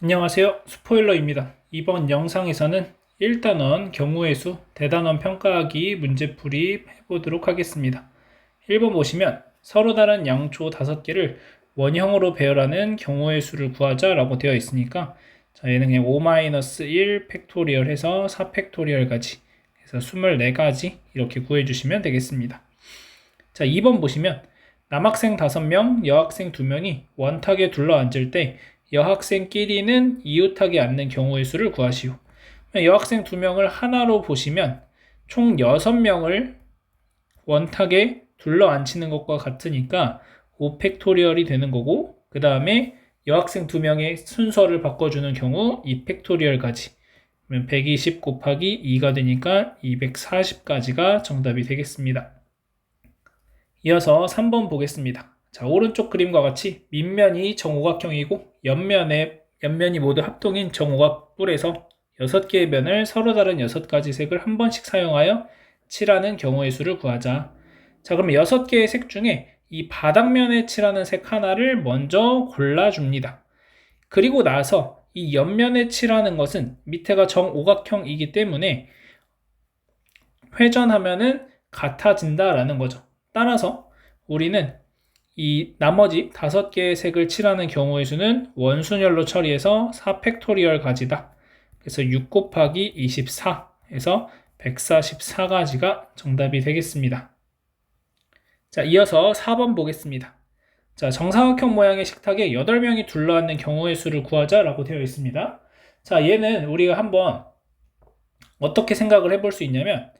안녕하세요. 스포일러입니다. 이번 영상에서는 1단원 경우의 수 대단원 평가하기 문제풀이 해보도록 하겠습니다. 1번 보시면 서로 다른 양초 5개를 원형으로 배열하는 경우의 수를 구하자라고 되어 있으니까 자, 얘는 그냥 5-1 팩토리얼 해서 4 팩토리얼까지 해서 24가지 이렇게 구해주시면 되겠습니다. 자, 2번 보시면 남학생 5명, 여학생 2명이 원탁에 둘러앉을 때 여학생끼리는 이웃하게 앉는 경우의 수를 구하시오. 여학생 2명을 하나로 보시면 총 6명을 원탁에 둘러앉히는 것과 같으니까 5팩토리얼이 되는 거고, 그 다음에 여학생 2명의 순서를 바꿔주는 경우 2팩토리얼까지 120 곱하기 2가 되니까 240까지가 정답이 되겠습니다. 이어서 3번 보겠습니다. 자, 오른쪽 그림과 같이 밑면이 정오각형이고 옆면이 모두 합동인 정오각뿔에서 6개의 면을 서로 다른 6가지 색을 한 번씩 사용하여 칠하는 경우의 수를 구하자. 자, 그럼 6개의 색 중에 이 바닥면에 칠하는 색 하나를 먼저 골라줍니다. 그리고 나서 이 옆면에 칠하는 것은 밑에가 정오각형이기 때문에 회전하면은 같아진다라는 거죠. 따라서 우리는 이 나머지 5개의 색을 칠하는 경우의 수는 원순열로 처리해서 4팩토리얼 가지다. 그래서 6 곱하기 24 해서 144가지가 정답이 되겠습니다. 자, 이어서 4번 보겠습니다. 자, 정사각형 모양의 식탁에 8명이 둘러앉는 경우의 수를 구하자라고 되어 있습니다. 자, 얘는 우리가 한번 어떻게 생각을 해볼 수 있냐면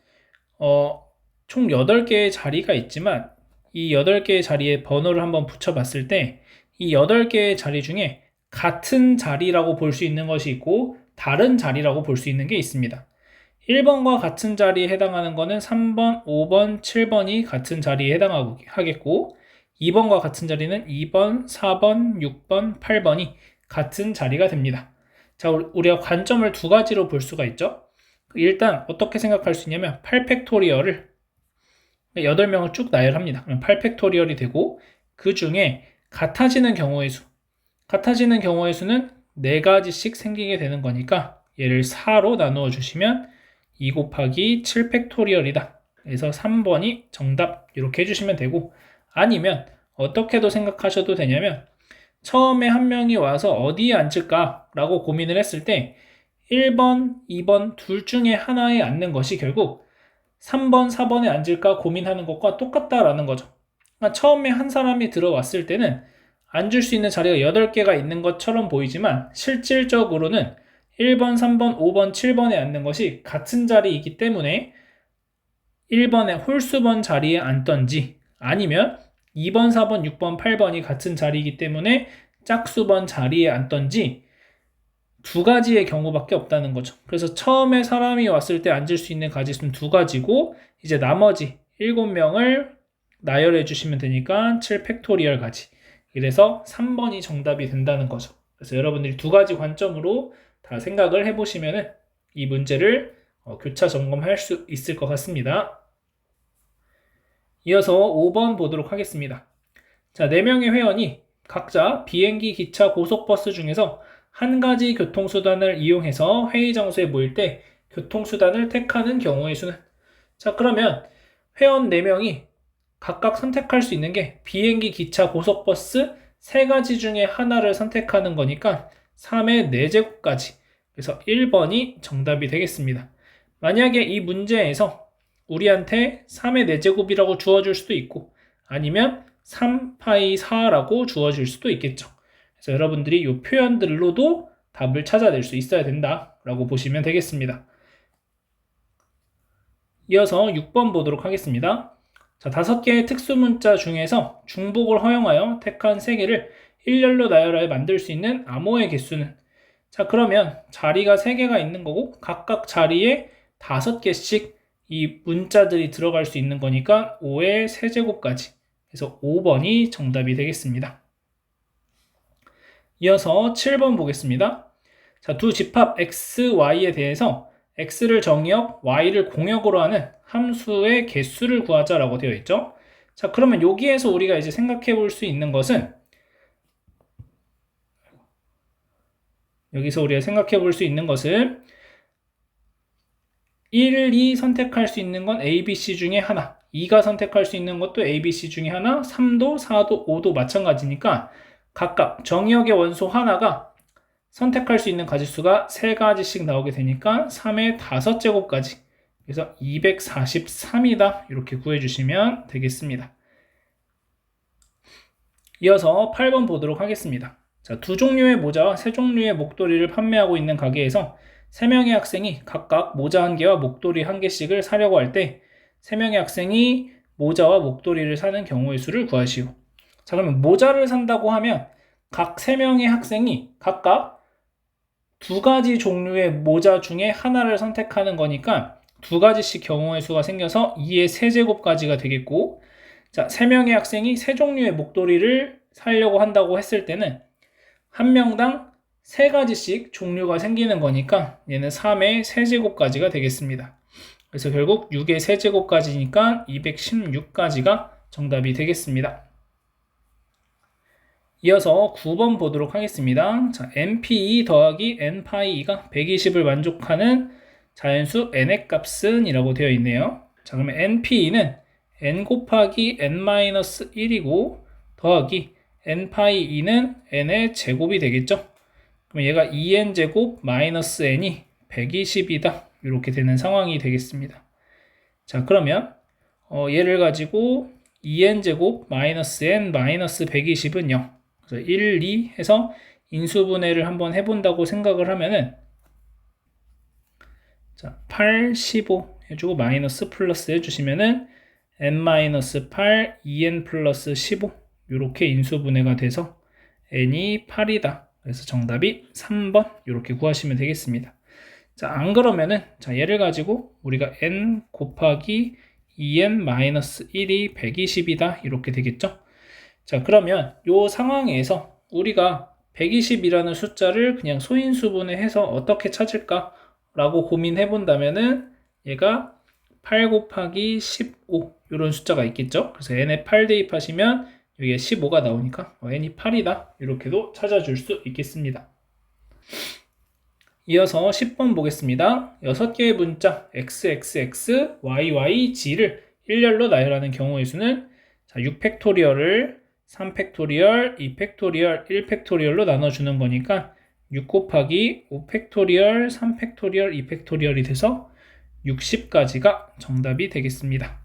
총 8개의 자리가 있지만 이 8개의 자리에 번호를 한번 붙여봤을 때 이 8개의 자리 중에 같은 자리라고 볼 수 있는 것이 있고 다른 자리라고 볼 수 있는 게 있습니다. 1번과 같은 자리에 해당하는 거는 3번, 5번, 7번이 같은 자리에 해당하겠고 2번과 같은 자리는 2번, 4번, 6번, 8번이 같은 자리가 됩니다. 자, 우리가 관점을 2가지로 볼 수가 있죠. 일단 어떻게 생각할 수 있냐면 8팩토리얼을 8명을 쭉 나열합니다. 그럼 8팩토리얼이 되고 그 중에 같아지는 경우의 수는 4가지씩 생기게 되는 거니까 얘를 4로 나누어 주시면 2 곱하기 7팩토리얼이다. 그래서 3번이 정답 이렇게 해주시면 되고, 아니면 어떻게도 생각하셔도 되냐면 처음에 한 명이 와서 어디에 앉을까 라고 고민을 했을 때 1번, 2번 둘 중에 하나에 앉는 것이 결국 3번, 4번에 앉을까 고민하는 것과 똑같다라는 거죠. 그러니까 처음에 한 사람이 들어왔을 때는 앉을 수 있는 자리가 8개가 있는 것처럼 보이지만 실질적으로는 1번, 3번, 5번, 7번에 앉는 것이 같은 자리이기 때문에 1번의 홀수번 자리에 앉던지 아니면 2번, 4번, 6번, 8번이 같은 자리이기 때문에 짝수번 자리에 앉던지 2가지의 경우밖에 없다는 거죠. 그래서 처음에 사람이 왔을 때 앉을 수 있는 가지수는 2가지고 이제 나머지 7명을 나열해 주시면 되니까 7팩토리얼 가지. 이래서 3번이 정답이 된다는 거죠. 그래서 여러분들이 2가지 관점으로 다 생각을 해보시면 이 문제를 교차 점검할 수 있을 것 같습니다. 이어서 5번 보도록 하겠습니다. 자, 4명의 회원이 각자 비행기, 기차, 고속버스 중에서 한 가지 교통수단을 이용해서 회의 장소에 모일 때 교통수단을 택하는 경우의 수는? 자, 그러면 회원 4명이 각각 선택할 수 있는 게 비행기, 기차, 고속버스 3가지 중에 하나를 선택하는 거니까 3의 4제곱까지. 그래서 1번이 정답이 되겠습니다. 만약에 이 문제에서 우리한테 3의 4제곱이라고 주어질 수도 있고 아니면 3파이 4라고 주어질 수도 있겠죠. 그래서 여러분들이 이 표현들로도 답을 찾아낼 수 있어야 된다라고 보시면 되겠습니다. 이어서 6번 보도록 하겠습니다. 자, 5개의 특수문자 중에서 중복을 허용하여 택한 3개를 일렬로 나열하여 만들 수 있는 암호의 개수는? 자, 그러면 자리가 3개가 있는 거고 각각 자리에 5개씩 이 문자들이 들어갈 수 있는 거니까 5의 세제곱까지. 그래서 5번이 정답이 되겠습니다. 이어서 7번 보겠습니다. 자, 두 집합 x, y에 대해서 x를 정의역, y를 공역으로 하는 함수의 개수를 구하자라고 되어 있죠. 자, 그러면 여기에서 우리가 이제 생각해 볼 수 있는 것은 여기서 우리가 생각해 볼 수 있는 것은 1, 2 선택할 수 있는 건 A, B, C 중에 하나, 2가 선택할 수 있는 것도 A, B, C 중에 하나, 3도, 4도, 5도 마찬가지니까 각각 정의역의 원소 하나가 선택할 수 있는 가지수가 3가지씩 나오게 되니까 3의 5제곱까지, 그래서 243이다 이렇게 구해주시면 되겠습니다. 이어서 8번 보도록 하겠습니다. 자, 2종류의 모자와 3종류의 목도리를 판매하고 있는 가게에서 3명의 학생이 각각 모자 1개와 목도리 1개씩을 사려고 할 때 3명의 학생이 모자와 목도리를 사는 경우의 수를 구하시오. 자, 그러면 모자를 산다고 하면 각 3명의 학생이 각각 2가지 종류의 모자 중에 하나를 선택하는 거니까 2가지씩 경우의 수가 생겨서 2의 세제곱까지가 되겠고, 자, 3명의 학생이 3종류의 목도리를 사려고 한다고 했을 때는 한 명당 3가지씩 종류가 생기는 거니까 얘는 3의 세제곱까지가 되겠습니다. 그래서 결국 6의 세제곱까지니까 216까지가 정답이 되겠습니다. 이어서 9번 보도록 하겠습니다. 자, NP2 더하기 N파이2가 120을 만족하는 자연수 n의 값은 이라고 되어 있네요. 자, 그러면 NP2는 n 곱하기 n-1이고 더하기 n파이2는 n의 제곱이 되겠죠. 그럼 얘가 2n제곱 마이너스 n이 120이다 이렇게 되는 상황이 되겠습니다. 자, 그러면 얘를 가지고 2n제곱 마이너스 n 마이너스 120은 0, 그래서 1, 2 해서 인수분해를 한번 해본다고 생각을 하면은, 자, 8, 15 해주고 마이너스 플러스 해주시면은 n-8, 2n 플러스 15 이렇게 인수분해가 돼서 n이 8이다. 그래서 정답이 3번 이렇게 구하시면 되겠습니다. 자, 안 그러면은, 자, 얘를 가지고 우리가 n 곱하기 2n-1이 120이다 이렇게 되겠죠. 자, 그러면 이 상황에서 우리가 120이라는 숫자를 그냥 소인수분해해서 어떻게 찾을까 라고 고민해 본다면은 얘가 8 곱하기 15 이런 숫자가 있겠죠. 그래서 n에 8 대입하시면 여기에 15가 나오니까 n이 8이다 이렇게도 찾아줄 수 있겠습니다. 이어서 10번 보겠습니다. 6개의 문자 xxx, yyg를 일렬로 나열하는 경우의 수는, 자, 6팩토리얼을 3팩토리얼, 2팩토리얼, 1팩토리얼로 나눠주는 거니까 6 곱하기 5팩토리얼, 3팩토리얼, 2팩토리얼이 돼서 60까지가 정답이 되겠습니다.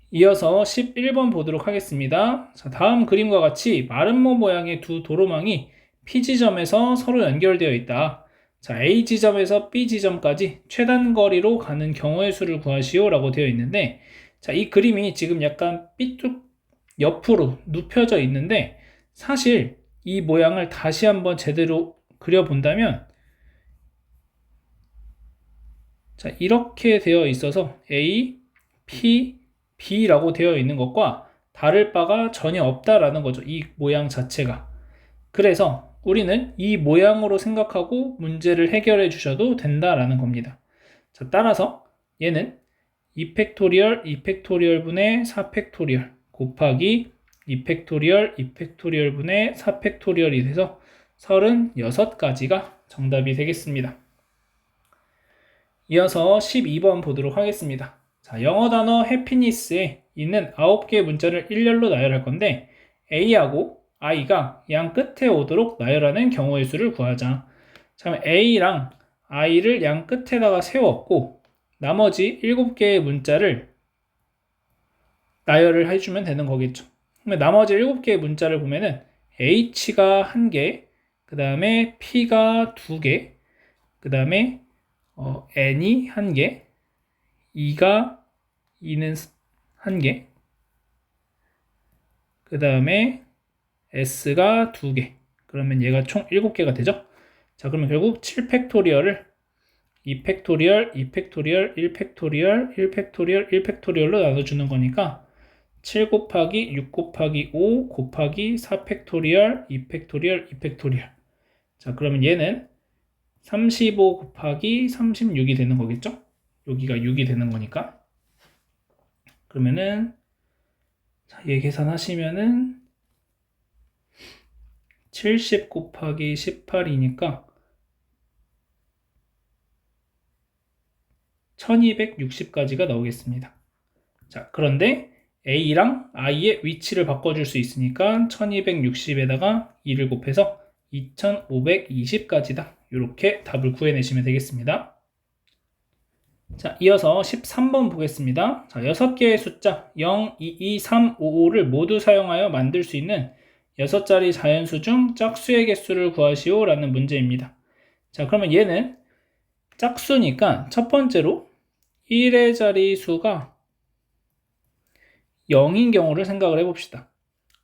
이어서 11번 보도록 하겠습니다. 자, 다음 그림과 같이 마름모 모양의 두 도로망이 P지점에서 서로 연결되어 있다. 자, A지점에서 B지점까지 최단 거리로 가는 경우의 수를 구하시오 라고 되어 있는데, 자, 이 그림이 지금 약간 삐뚤 옆으로 눕혀져 있는데 사실 이 모양을 다시 한번 제대로 그려본다면, 자, 이렇게 되어 있어서 A, P, B라고 되어 있는 것과 다를 바가 전혀 없다라는 거죠. 이 모양 자체가. 그래서 우리는 이 모양으로 생각하고 문제를 해결해 주셔도 된다라는 겁니다. 자, 따라서 얘는 2팩토리얼, 2팩토리얼 분의 4팩토리얼 곱하기 2팩토리얼, 2팩토리얼 분의 4팩토리얼이 돼서 36가지가 정답이 되겠습니다. 이어서 12번 보도록 하겠습니다. 자, 영어 단어 해피니스에 있는 9개의 문자를 일렬로 나열할 건데 A하고 I가 양 끝에 오도록 나열하는 경우의 수를 구하자. 자, 그럼 A랑 I를 양 끝에다가 세웠고 나머지 7개의 문자를 나열을 해주면 되는 거겠죠. 그러면 나머지 7개의 문자를 보면은 H가 1개, 그 다음에 P가 2개, 그 다음에 N이 1개, E는 1개, 그 다음에 S가 2개. 그러면 얘가 총 7개가 되죠. 자, 그러면 결국 7팩토리얼을 2팩토리얼, 2팩토리얼, 1팩토리얼, 1팩토리얼, 1팩토리얼로 나눠주는 거니까 7 곱하기 6 곱하기 5 곱하기 4팩토리얼, 2팩토리얼, 2팩토리얼. 자, 그러면 얘는 35 곱하기 36이 되는 거겠죠? 여기가 6이 되는 거니까. 그러면은, 자, 얘 계산하시면은 70 곱하기 18이니까 1260까지가 나오겠습니다. 자, 그런데 A랑 I의 위치를 바꿔줄 수 있으니까 1260에다가 2를 곱해서 2520까지다. 이렇게 답을 구해내시면 되겠습니다. 자, 이어서 13번 보겠습니다. 자, 6개의 숫자 0, 2, 2, 3, 5, 5를 모두 사용하여 만들 수 있는 6자리 자연수 중 짝수의 개수를 구하시오 라는 문제입니다. 자, 그러면 얘는 짝수니까 첫 번째로 1의 자리 수가 0인 경우를 생각을 해봅시다.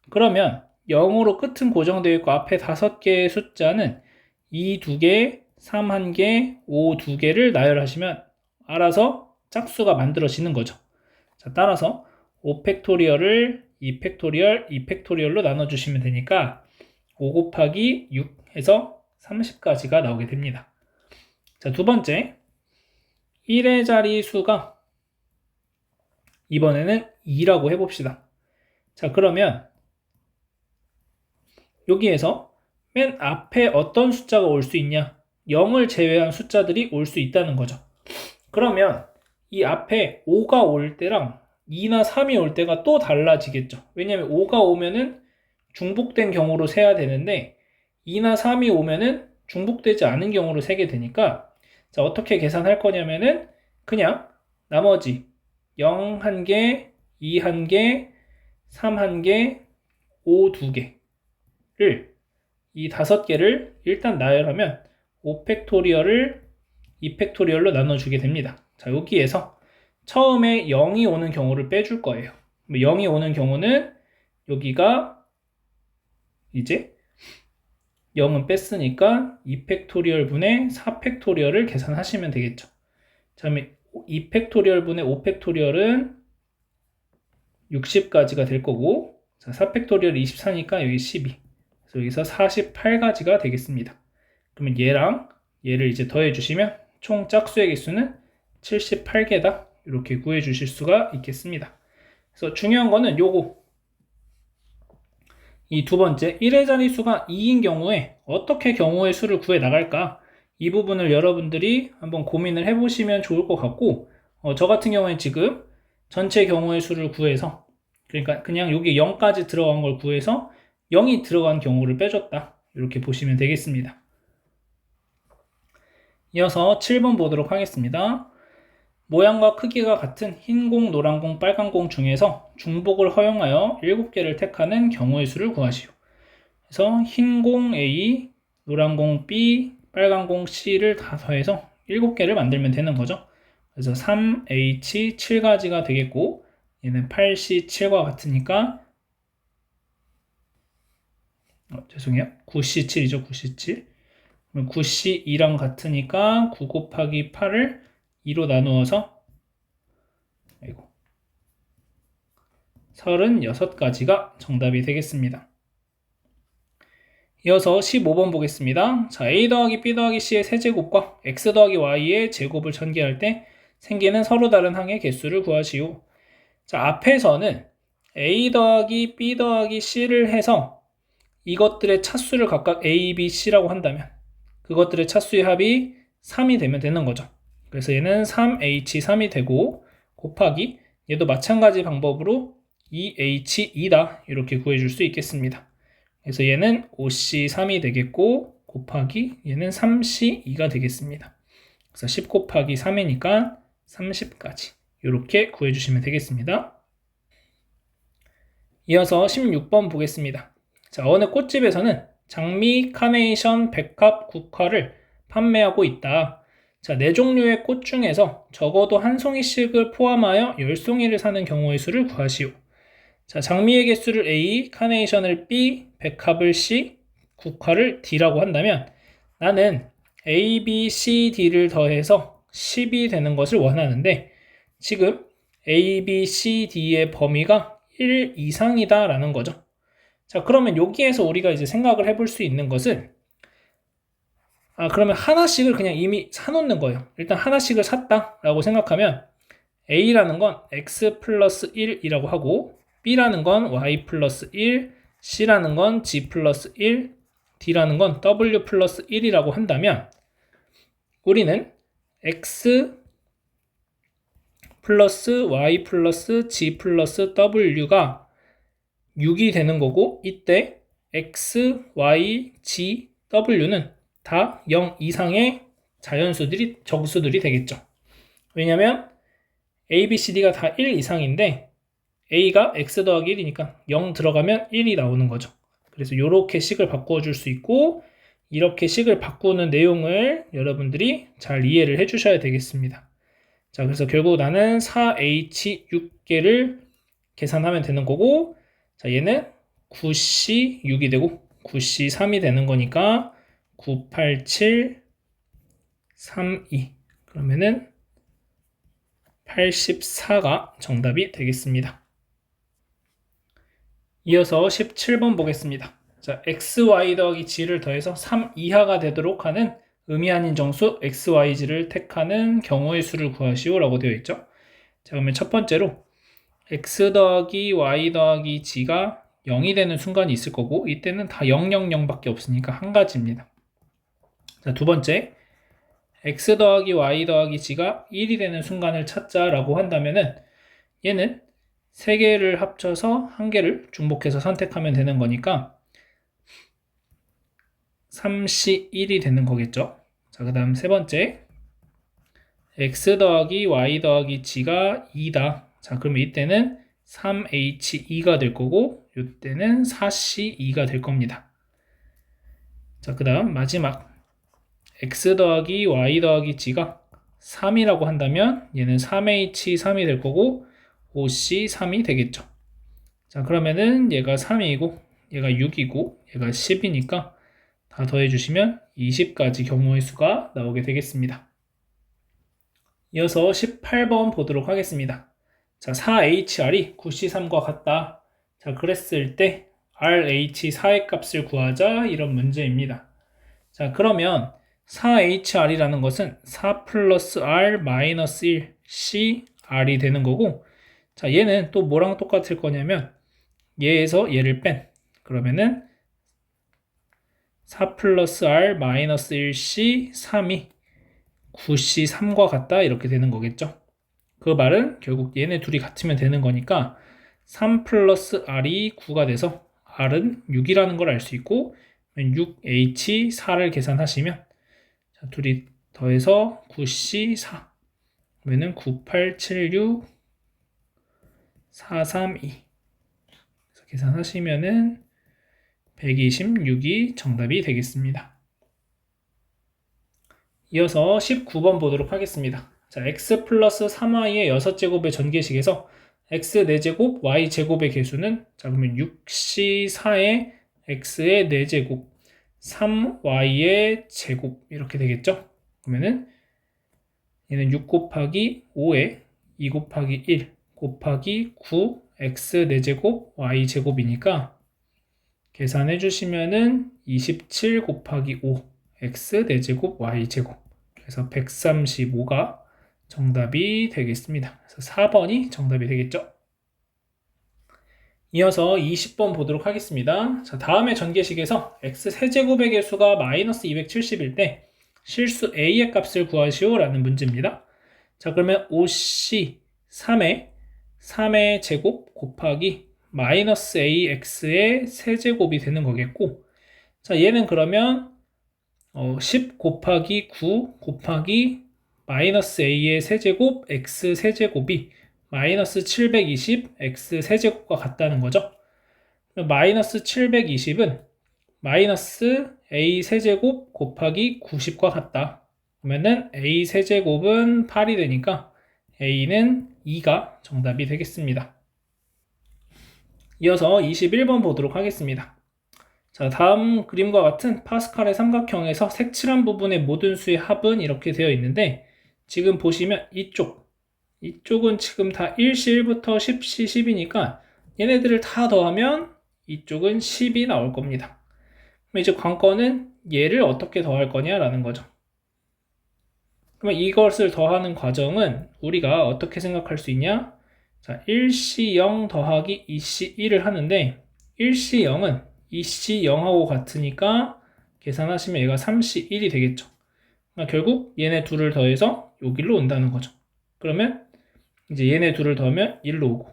그러면 0으로 끝은 고정되어 있고 앞에 5개의 숫자는 2 2개, 3 1개, 5 2개를 나열하시면 알아서 짝수가 만들어지는 거죠. 자, 따라서 5팩토리얼을 2팩토리얼, 2팩토리얼로 나눠주시면 되니까 5 곱하기 6 해서 30까지가 나오게 됩니다. 자, 두 번째 1의 자리 수가 이번에는 2라고 해봅시다. 자, 그러면 여기에서 맨 앞에 어떤 숫자가 올 수 있냐? 0을 제외한 숫자들이 올 수 있다는 거죠. 그러면 이 앞에 5가 올 때랑 2나 3이 올 때가 또 달라지겠죠. 왜냐하면 5가 오면은 중복된 경우로 세야 되는데 2나 3이 오면은 중복되지 않은 경우로 세게 되니까 자, 어떻게 계산할 거냐면은 그냥 나머지 0 1개, 2 1개, 3 1개, 5 2개를 이 5개를 일단 나열하면 5팩토리얼을 2팩토리얼로 나눠주게 됩니다. 자, 여기에서 처음에 0이 오는 경우를 빼줄 거예요. 0이 오는 경우는 여기가 이제 0은 뺐으니까 2팩토리얼 분의 4팩토리얼을 계산하시면 되겠죠. 자, 그러면 2팩토리얼 분의 5팩토리얼은 60까지가 될 거고, 자, 4팩토리얼 24니까 여기 12. 그래서 여기서 48가지가 되겠습니다. 그러면 얘랑 얘를 이제 더해 주시면 총 짝수의 개수는 78개다. 이렇게 구해 주실 수가 있겠습니다. 그래서 중요한 거는 요거. 이 두 번째 1의 자리수가 2인 경우에 어떻게 경우의 수를 구해 나갈까? 이 부분을 여러분들이 한번 고민을 해보시면 좋을 것 같고 저 같은 경우에 지금 전체 경우의 수를 구해서 그러니까 그냥 여기 0까지 들어간 걸 구해서 0이 들어간 경우를 빼줬다. 이렇게 보시면 되겠습니다. 이어서 7번 보도록 하겠습니다. 모양과 크기가 같은 흰 공, 노란 공, 빨간 공 중에서 중복을 허용하여 7개를 택하는 경우의 수를 구하시오. 그래서 흰 공 A, 노란 공 B, 빨간 공 C를 다 더해서 7개를 만들면 되는 거죠. 그래서 3H 7가지가 되겠고 얘는 8C 7과 같으니까 죄송해요. 9C 7이죠. 9C 7. 그럼 9C 2랑 같으니까 9 곱하기 8을 2로 나누어서 36가지가 정답이 되겠습니다. 이어서 15번 보겠습니다. 자, A 더하기 B 더하기 C의 세제곱과 X 더하기 Y의 제곱을 전개할 때 생기는 서로 다른 항의 개수를 구하시오. 자, 앞에서는 A 더하기 B 더하기 C를 해서 이것들의 차수를 각각 A, B, C라고 한다면 그것들의 차수의 합이 3이 되면 되는 거죠. 그래서 얘는 3H3이 되고 곱하기 얘도 마찬가지 방법으로 2H2다 이렇게 구해줄 수 있겠습니다. 그래서 얘는 5C3이 되겠고 곱하기 얘는 3C2가 되겠습니다. 그래서 10 곱하기 3이니까 30까지 이렇게 구해주시면 되겠습니다. 이어서 16번 보겠습니다. 자, 어느 꽃집에서는 장미, 카네이션, 백합, 국화를 판매하고 있다. 자, 4종류의 꽃 중에서 적어도 한 송이씩을 포함하여 10송이를 사는 경우의 수를 구하시오. 자, 장미의 개수를 A, 카네이션을 B, 백합을 C, 국화를 D라고 한다면 나는 A, B, C, D를 더해서 10이 되는 것을 원하는데 지금 A, B, C, D의 범위가 1 이상이다 라는 거죠. 자, 그러면 여기에서 우리가 이제 생각을 해볼 수 있는 것은 그러면 하나씩을 그냥 이미 사놓는 거예요. 일단 하나씩을 샀다라고 생각하면 A라는 건 X 플러스 1이라고 하고 B라는 건 Y 플러스 1, C라는 건 G 플러스 1, D라는 건 W 플러스 1이라고 한다면 우리는 X 플러스 Y 플러스 G 플러스 W가 6이 되는 거고 이때 X, Y, G, W는 다 0 이상의 자연수들이 정수들이 되겠죠. 왜냐면 A, B, C, D가 다 1 이상인데 A가 X 더하기 1이니까 0 들어가면 1이 나오는 거죠. 그래서 이렇게 식을 바꾸어 줄 수 있고 이렇게 식을 바꾸는 내용을 여러분들이 잘 이해를 해 주셔야 되겠습니다. 자, 그래서 결국 나는 4H 6개를 계산하면 되는 거고 자, 얘는 9C 6이 되고 9C 3이 되는 거니까 9, 8, 7, 3, 2 그러면은 84가 정답이 되겠습니다. 이어서 17번 보겠습니다. 자, xy 더하기 g를 더해서 3 이하가 되도록 하는 의미 아닌 정수 xyz를 택하는 경우의 수를 구하시오 라고 되어 있죠. 자, 그러면 첫 번째로 x 더하기 y 더하기 g가 0이 되는 순간이 있을 거고 이때는 다 0, 0, 0밖에 없으니까 한 가지입니다. 자, 두 번째 x 더하기 y 더하기 g가 1이 되는 순간을 찾자라고 한다면은 얘는 3개를 합쳐서 1개를 중복해서 선택하면 되는 거니까 3C 1이 되는 거겠죠. 자, 그 다음 세 번째 x 더하기 y 더하기 g가 2다. 자, 그러면 이때는 3H2가 될 거고 이때는 4C2가 될 겁니다. 자, 그 다음 마지막 x 더하기 y 더하기 g가 3이라고 한다면 얘는 3H3이 될 거고 5C3이 되겠죠. 자, 그러면은 얘가 3이고 얘가 6이고 얘가 10이니까 다 더해주시면 20가지 경우의 수가 나오게 되겠습니다. 이어서 18번 보도록 하겠습니다. 자, 4HR이 9C3과 같다. 자, 그랬을 때 RH4의 값을 구하자 이런 문제입니다. 자, 그러면 4HR이라는 것은 4 플러스 R 마이너스 1 CR이 되는 거고 자, 얘는 또 뭐랑 똑같을 거냐면 얘에서 얘를 뺀 그러면은 4 플러스 R 마이너스 1C 3이 9C 3과 같다 이렇게 되는 거겠죠. 그 말은 결국 얘네 둘이 같으면 되는 거니까 3 플러스 R이 9가 돼서 R은 6이라는 걸 알 수 있고 6H 4를 계산하시면 자, 둘이 더해서 9C 4 그러면은 9, 8, 7, 6 4, 3, 2 그래서 계산하시면은 126이 정답이 되겠습니다. 이어서 19번 보도록 하겠습니다. 자, x 플러스 3y의 6제곱의 전개식에서 x 4제곱, y 제곱의 개수는 자, 그러면 6c4의 x의 4제곱, 3y의 제곱 이렇게 되겠죠? 그러면은 얘는 6 곱하기 5에 2 곱하기 1 곱하기 9 x 4제곱 y 제곱이니까 계산해 주시면은 27 곱하기 5 x 4제곱 y 제곱 그래서 135가 정답이 되겠습니다. 그래서 4번이 정답이 되겠죠. 이어서 20번 보도록 하겠습니다. 자, 다음의 전개식에서 x 세제곱의 개수가 마이너스 270일 때 실수 a의 값을 구하시오 라는 문제입니다. 자, 그러면 5c 3의 제곱 곱하기 마이너스 ax의 세제곱이 되는 거겠고 자, 얘는 그러면 10 곱하기 9 곱하기 마이너스 a의 세제곱 x 세제곱이 마이너스 720 x 세제곱과 같다는 거죠. 마이너스 720은 마이너스 a 세제곱 곱하기 90과 같다. 그러면은 a 세제곱은 8이 되니까 a는 2가 정답이 되겠습니다. 이어서 21번 보도록 하겠습니다. 자, 다음 그림과 같은 파스칼의 삼각형에서 색칠한 부분의 모든 수의 합은 이렇게 되어 있는데 지금 보시면 이쪽은 지금 다 1C 1부터 10C 10이니까 얘네들을 다 더하면 이쪽은 10이 나올 겁니다. 그럼 이제 관건은 얘를 어떻게 더할 거냐라는 거죠. 그러면 이것을 더하는 과정은 우리가 어떻게 생각할 수 있냐? 자, 1C0 더하기 2C1을 하는데 1C0은 2C0하고 같으니까 계산하시면 얘가 31이 되겠죠. 그러니까 결국 얘네 둘을 더해서 여기로 온다는 거죠. 그러면 이제 얘네 둘을 더하면 1로 오고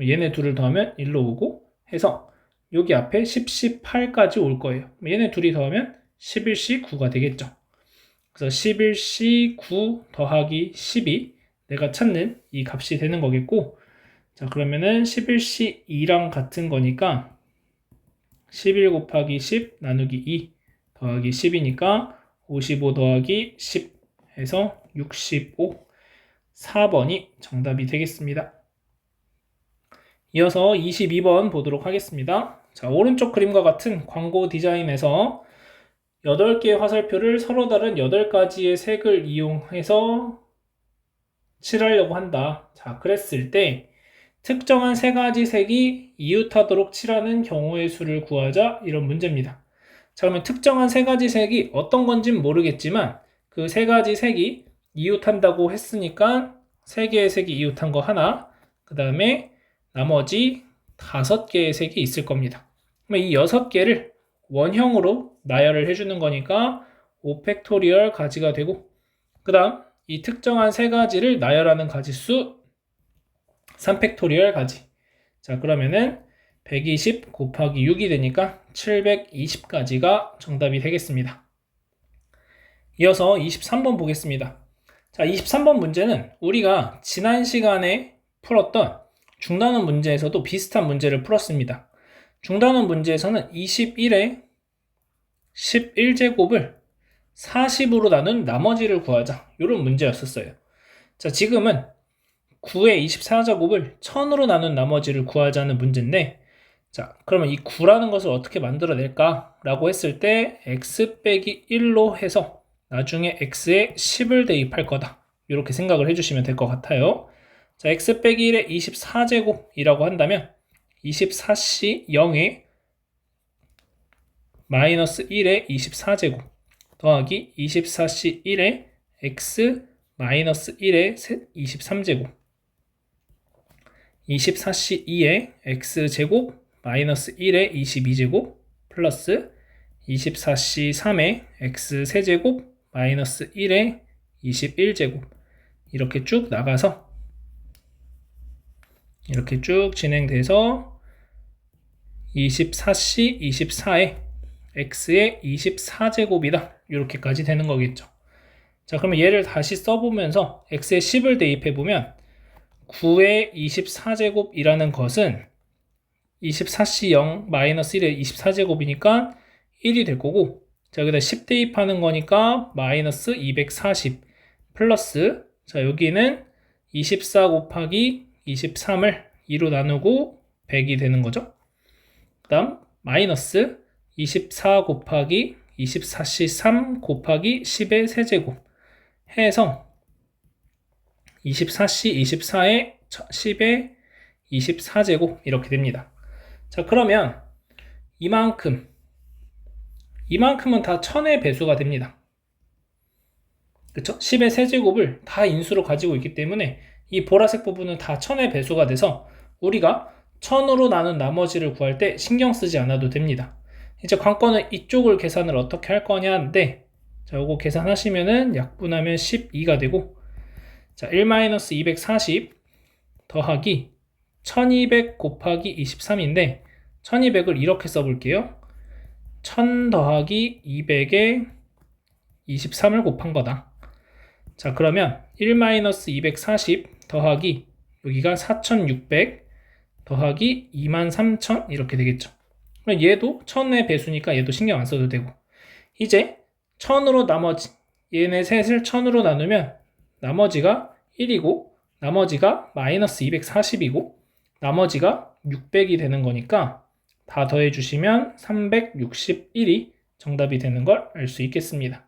얘네 둘을 더하면 1로 오고 해서 여기 앞에 10, 18까지 올 거예요. 얘네 둘이 더하면 11C9가 되겠죠. 그래서 11C9 더하기 12 내가 찾는 이 값이 되는 거겠고, 자 그러면은 11C2랑 같은 거니까 11 곱하기 10 나누기 2 더하기 10이니까 55 더하기 10 해서 65 4번이 정답이 되겠습니다. 이어서 22번 보도록 하겠습니다. 자, 오른쪽 그림과 같은 광고 디자인에서 8개의 화살표를 서로 다른 8가지의 색을 이용해서 칠하려고 한다. 자, 그랬을 때 특정한 3가지 색이 이웃하도록 칠하는 경우의 수를 구하자, 이런 문제입니다. 자, 그러면 특정한 3가지 색이 어떤 건지는 모르겠지만 그 3가지 색이 이웃한다고 했으니까 3개의 색이 이웃한 거 하나, 그 다음에 나머지 5개의 색이 있을 겁니다. 그러면 이 6개를 원형으로 나열을 해주는 거니까 5팩토리얼 가지가 되고, 그 다음 이 특정한 3가지를 나열하는 가지수 3팩토리얼 가지. 자, 그러면은 120 곱하기 6이 되니까 720가지가 정답이 되겠습니다. 이어서 23번 보겠습니다. 자, 23번 문제는 우리가 지난 시간에 풀었던 중단원 문제에서도 비슷한 문제를 풀었습니다. 중단원 문제에서는 21에 11제곱을 40으로 나눈 나머지를 구하자, 이런 문제였었어요. 자, 지금은 9의 24제곱을 1000으로 나눈 나머지를 구하자는 문제인데, 자, 그러면 이 9라는 것을 어떻게 만들어낼까? 라고 했을 때 x 빼기 1로 해서 나중에 x에 10을 대입할 거다, 이렇게 생각을 해주시면 될 것 같아요. 자, x 빼기 1의 24제곱이라고 한다면 24c 0에 마이너스 1의 24제곱 더하기 24c 1의 x 마이너스 1의 23제곱 24c 2의 x제곱 마이너스 1의 22제곱 플러스 24c 3의 x세제곱 마이너스 1의 21제곱, 이렇게 쭉 나가서 이렇게 쭉 진행돼서 24c 24의 x의 24제곱이다, 이렇게까지 되는 거겠죠. 자, 그러면 얘를 다시 써보면서 x에 10을 대입해보면 9의 24제곱이라는 것은 24c 0 마이너스 1의 24제곱이니까 1이 될 거고, 자, 여기다 10 대입하는 거니까 마이너스 240 플러스, 자, 여기는 24 곱하기 23을 2로 나누고 100이 되는 거죠. 그 다음 마이너스 24 곱하기 24c 3 곱하기 10의 세제곱 해서 24c 24의 10의 24제곱, 이렇게 됩니다. 자, 그러면 이만큼은 다 1000의 배수가 됩니다. 그쵸? 10의 세제곱을 다 인수로 가지고 있기 때문에 이 보라색 부분은 다 1000의 배수가 돼서 우리가 1000으로 나눈 나머지를 구할 때 신경 쓰지 않아도 됩니다. 이제 관건은 이쪽을 계산을 어떻게 할 거냐인데, 자, 요거 계산하시면은 약분하면 12가 되고, 자, 1-240 더하기 1200 곱하기 23인데 1200을 이렇게 써볼게요. 1000 더하기 200에 23을 곱한 거다. 자, 그러면 1-240 더하기 여기가 4600 더하기 23000 이렇게 되겠죠. 그럼 얘도 1000의 배수니까 얘도 신경 안 써도 되고, 이제 1000으로 얘네 셋을 1000으로 나누면 나머지가 1이고 나머지가 마이너스 240이고 나머지가 600이 되는 거니까 다 더해 주시면 361이 정답이 되는 걸 알 수 있겠습니다.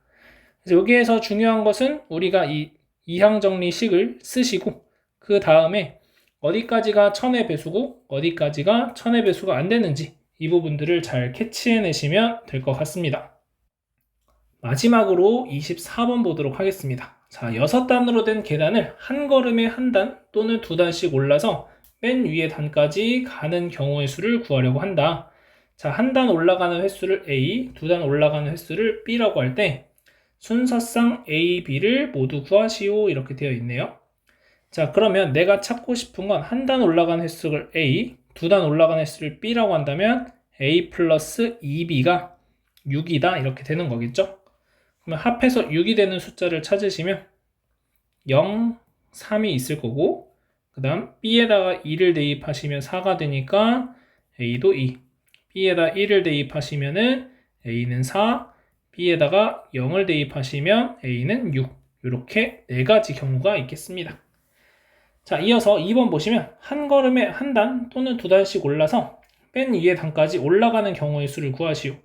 그래서 여기에서 중요한 것은 우리가 이 이항정리식을 쓰시고 그 다음에 어디까지가 1000의 배수고 어디까지가 1000의 배수가 안 되는지 이 부분들을 잘 캐치해내시면 될 것 같습니다. 마지막으로 24번 보도록 하겠습니다. 자, 6단으로 된 계단을 한 걸음에 한 단 또는 2단씩 올라서 맨 위에 단까지 가는 경우의 수를 구하려고 한다. 자, 한 단 올라가는 횟수를 A, 두 단 올라가는 횟수를 B라고 할 때 순서상 A, B를 모두 구하시오 이렇게 되어 있네요. 자, 그러면 내가 찾고 싶은 건 한 단 올라가는 횟수를 A, 두 단 올라가는 횟수를 B라고 한다면 A 플러스 2B가 6이다 이렇게 되는 거겠죠? 그러면 합해서 6이 되는 숫자를 찾으시면 0, 3이 있을 거고 그 다음 B에다가 2를 대입하시면 4가 되니까 A도 2, B에다 1을 대입하시면은 A는 4, B에다가 0을 대입하시면 A는 6 이렇게 네 가지 경우가 있겠습니다. 자, 이어서 2번 보시면 한 걸음에 한 단 또는 두 단씩 올라서 맨 위의 단까지 올라가는 경우의 수를 구하시오.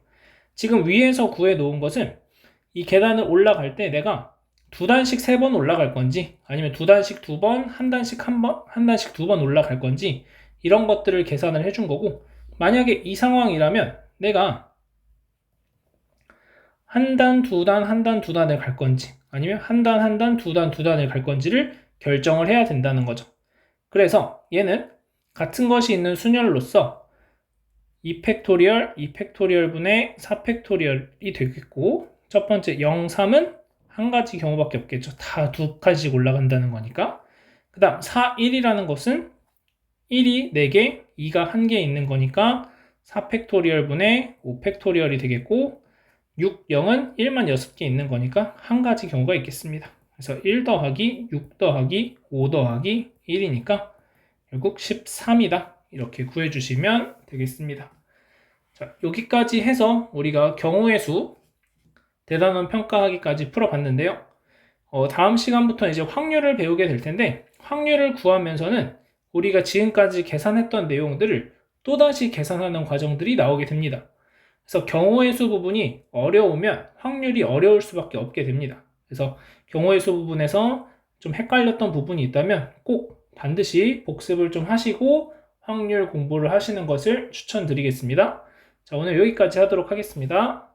지금 위에서 구해 놓은 것은 이 계단을 올라갈 때 내가 두 단씩 3번 올라갈 건지 아니면 두 단씩 2번, 한 단씩 한 번, 한 단씩 2번 올라갈 건지 이런 것들을 계산을 해준 거고 만약에 이 상황이라면 내가 한 단, 두 단, 한 단, 두 단을 갈 건지 아니면 한 단, 한 단, 두 단, 두 단을 갈 건지를 결정을 해야 된다는 거죠. 그래서 얘는 같은 것이 있는 순열로서 2팩토리얼, 2팩토리얼 분의 4팩토리얼이 되겠고 첫 번째 0, 3은 한 가지 경우밖에 없겠죠. 다 두 칸씩 올라간다는 거니까. 그 다음 4, 1이라는 것은 1이 4개, 2가 1개 있는 거니까 4팩토리얼 분의 5팩토리얼이 되겠고 6, 0은 1만 6개 있는 거니까 한 가지 경우가 있겠습니다. 그래서 1 더하기 6 더하기 5 더하기 1이니까 결국 13이다. 이렇게 구해주시면 되겠습니다. 자, 여기까지 해서 우리가 경우의 수, 대단원 평가하기까지 풀어봤는데요. 다음 시간부터 이제 확률을 배우게 될 텐데 확률을 구하면서는 우리가 지금까지 계산했던 내용들을 또다시 계산하는 과정들이 나오게 됩니다. 그래서 경우의 수 부분이 어려우면 확률이 어려울 수밖에 없게 됩니다. 그래서 경우의 수 부분에서 좀 헷갈렸던 부분이 있다면 꼭 반드시 복습을 좀 하시고 확률 공부를 하시는 것을 추천드리겠습니다. 자, 오늘 여기까지 하도록 하겠습니다.